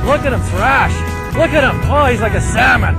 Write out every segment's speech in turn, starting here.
Look at him thrash. Look at him. Oh, he's like a salmon.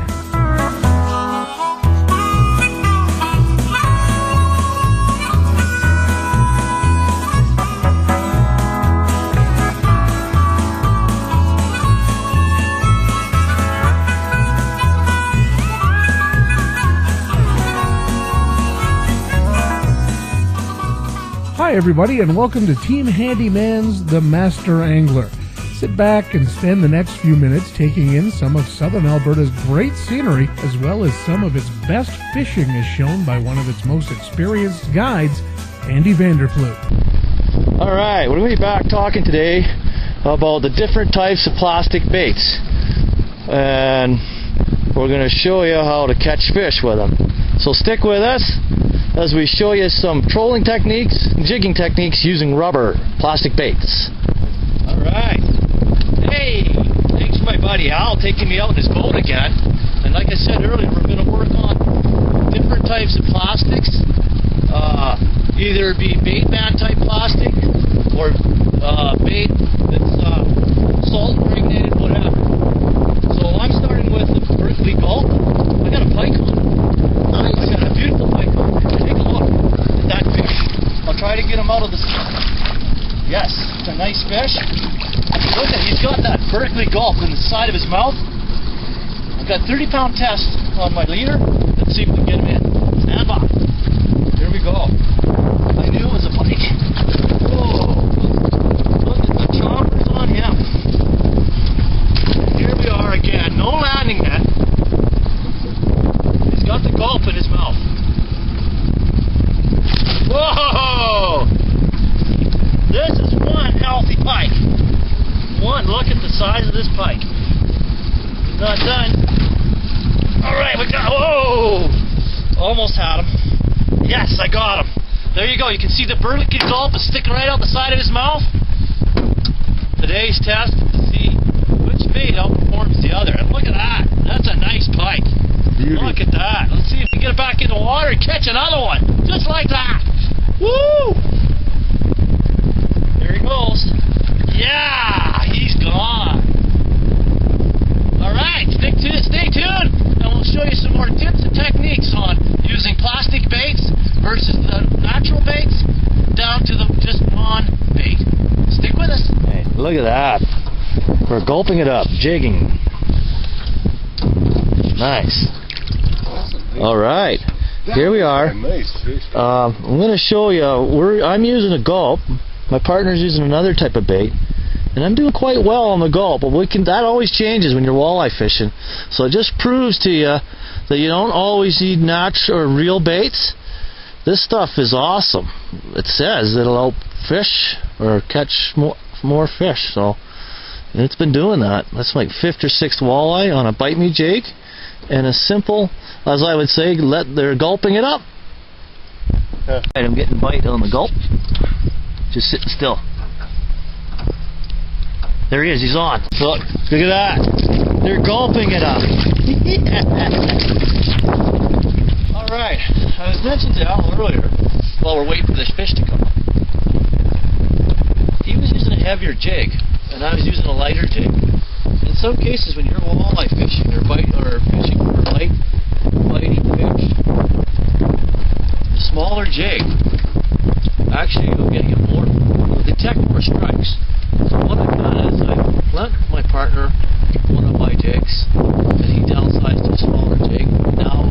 Hi everybody, and welcome to Team Handyman's The Master Angler. Sit back and spend the next few minutes taking in some of Southern Alberta's great scenery, as well as some of its best fishing as shown by one of its most experienced guides, Andy Vanderploot. Alright, we're going to be back talking today about the different types of plastic baits. And we're going to show you how to catch fish with them. So stick with us as we show you some trolling techniques, jigging techniques using rubber plastic baits. Alright. Hey, thanks to my buddy Al taking me out in his boat again. And like I said earlier, we're going to work on different types of plastics. Either be bait man type plastic or bait that's salt impregnated, whatever. So I'm starting with the Berkeley Gulp. I got a pike on it. Nice. I got a beautiful pike on it. Take a look at that fish. I'll try to get him out of the sea. Yes, it's a nice fish. Look at, he's got that Berkeley Gulp in the side of his mouth. I've got 30-pound test on my leader. Let's see if we can get him in. Stand by. Here we go. I knew it was a pike. Whoa. Look at the chompers on him. Here we are again. No landing net. He's got the gulp in his mouth. Whoa! This is one healthy pike. One, look at the size of this pike. He's not done. Alright, we got, whoa! Almost had him. Yes, I got him. There you go. You can see the Berkeley Gulp is sticking right out the side of his mouth. Today's test to see which bait outperforms the other. And look at that. That's a nice pike. Beauty. Look at that. Let's see if we can get it back in the water and catch another one. Just like that. Woo! There he goes. Yeah! He's gone. Alright, stay tuned, and we'll show you some more tips and techniques on using plastic baits versus the natural baits down to the just non-bait. Stick with us. Hey, look at that. We're gulping it up, jigging. Nice. Alright, here we are. I'm going to show you, I'm using a gulp. My partner's using another type of bait. And I'm doing quite well on the gulp, but that always changes when you're walleye fishing. So it just proves to you that you don't always need natural or real baits. This stuff is awesome. It says it'll help fish or catch more fish. So and it's been doing that. That's like 5th or 6th walleye on a bite me jig, and a simple, as I would say, they're gulping it up. Yeah. Right, I'm getting bite on the gulp. Just sitting still. There he is, he's on. Look at that. They're gulping it up. Alright, I was mentioning to Al earlier, while we're waiting for this fish to come up, he was using a heavier jig, and I was using a lighter jig. In some cases, when you're walleye fishing or fishing for light biting fish, the smaller jig, actually you'll detect more strikes. So what I've done is I've lent my partner one of my jigs, and he downsized to a smaller jig. Now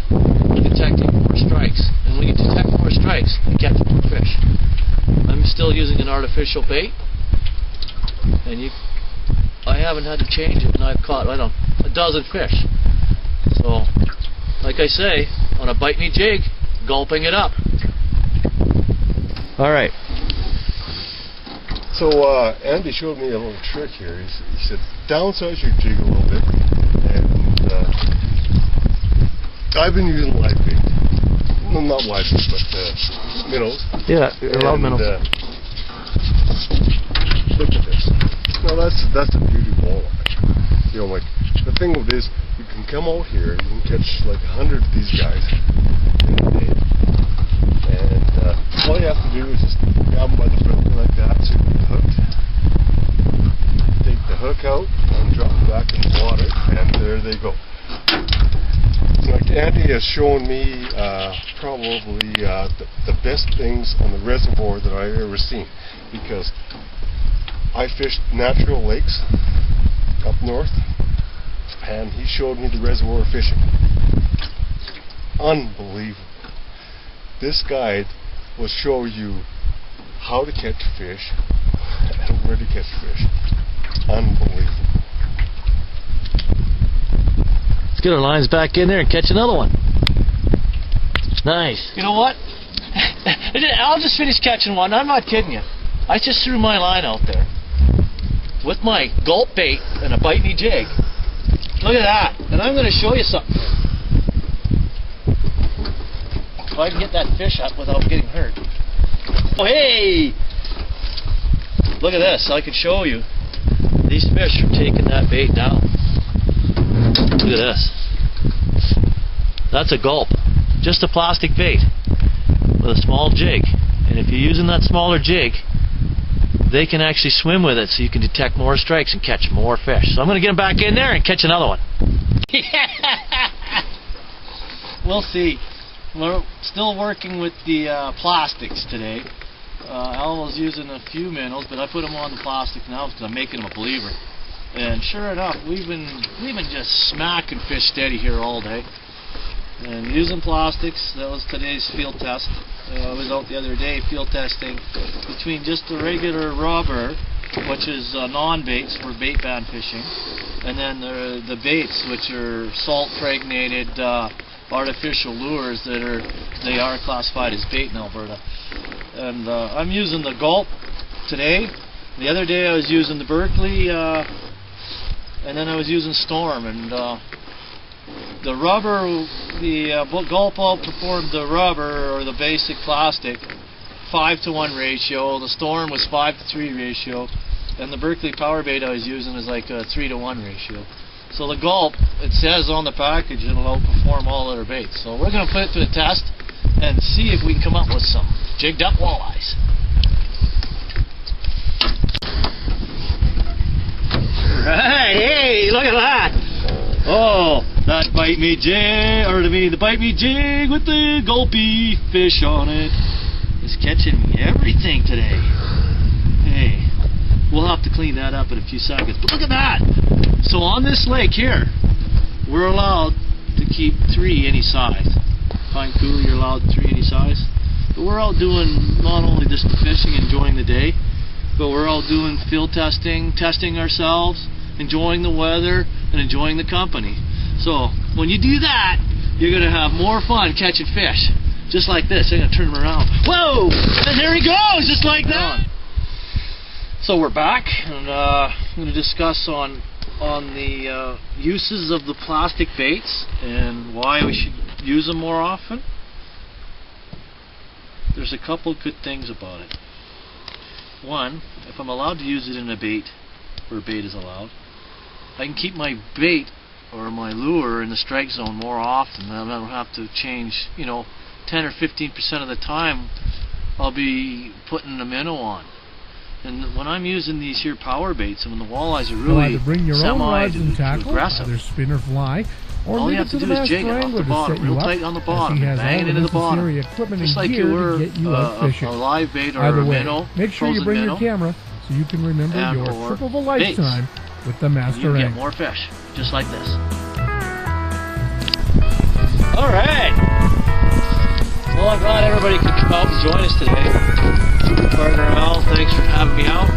we're detecting more strikes, and when you detect more strikes, you catch more fish. I'm still using an artificial bait, and I haven't had to change it, and I've caught, I don't know, a dozen fish. So, like I say, on a bite me jig, gulping it up. All right. So Andy showed me a little trick here. He said, downsize your jig a little bit, and I've been using live bait. Well, not live bait, but minnows. Yeah, I love minnows. Look at this. Now that's a beauty walleye. You know, like the thing with this, you can come out here, you can catch like 100 of these guys in a day, and all you have to do is just grab them by the bill like that, so you can hooked. Take the hook out, and has shown me probably the best things on the reservoir that I've ever seen, because I fished natural lakes up north, and he showed me the reservoir fishing. Unbelievable. This guide will show you how to catch fish and where to catch fish. Unbelievable. Let's get our lines back in there and catch another one. Nice. You know what? I'll just finish catching one. I'm not kidding you. I just threw my line out there with my gulp bait and a bite me jig. Look at that. And I'm going to show you something. If I can get that fish up without getting hurt. Oh, hey! Look at this. I can show you. These fish are taking that bait down. Look at this. That's a gulp. Just a plastic bait with a small jig. And if you're using that smaller jig, they can actually swim with it, so you can detect more strikes and catch more fish. So I'm going to get them back in there and catch another one. We'll see. We're still working with the plastics today. Al was using a few minnows, but I put them on the plastic now because I'm making them a believer. And sure enough, we've been just smacking fish steady here all day. And using plastics, that was today's field test. I was out the other day field testing between just the regular rubber, which is non-baits for bait band fishing, and then the baits, which are salt-pregnated artificial lures that they are classified as bait in Alberta. And I'm using the gulp today. The other day I was using the Berkeley, and then I was using Storm. And the rubber, the gulp outperformed the rubber, or the basic plastic, 5-to-1 ratio. The Storm was 5-to-3 ratio, and the Berkeley power bait I was using is like a 3-to-1 ratio. So the gulp, it says on the package, it'll outperform all other baits. So we're going to put it to the test and see if we can come up with some jigged up walleyes. Right, hey, look at that! Oh, that bite me jig, or the bite me jig with the gulpy fish on it is catching everything today. Hey, we'll have to clean that up in a few seconds. But look at that! So on this lake here, we're allowed to keep 3 any size. Fine cooler, you're allowed 3 any size. But we're out doing not only just the fishing, enjoying the day, but we're out doing field testing, testing ourselves, enjoying the weather, and enjoying the company. So when you do that, you're going to have more fun catching fish. Just like this. I'm going to turn him around. Whoa! And there he goes, just like that. So we're back, and I'm going to discuss on the uses of the plastic baits and why we should use them more often. There's a couple good things about it. One, if I'm allowed to use it in a bait, where bait is allowed, I can keep my bait or my lure in the strike zone more often. I don't have to change, 10 or 15% of the time I'll be putting a minnow on. And when I'm using these here power baits, and when the walleyes are really bring your own rods and tackle, aggressive, either spin or fly, or all you leave have it to to do the is jig it master off the angler to bottom, set you real up, tight on the as bottom, he has bang all it into the bottom. necessary equipment Just and like gear you were to get you out fishing. a live bait or Either a way, minnow, make sure you bring your camera so you can remember your trip of a lifetime with the master angler. You get more fish, just like this. Alright! Well, I'm glad everybody could come out and join us today. Partner Al, thanks for having me out.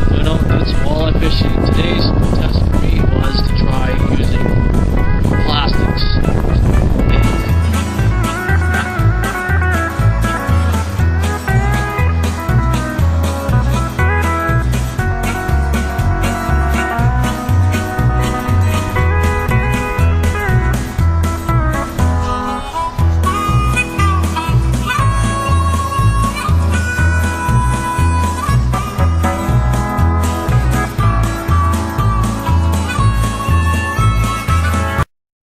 Went out and did some walleye fishing. Today's test for me was to try using plastics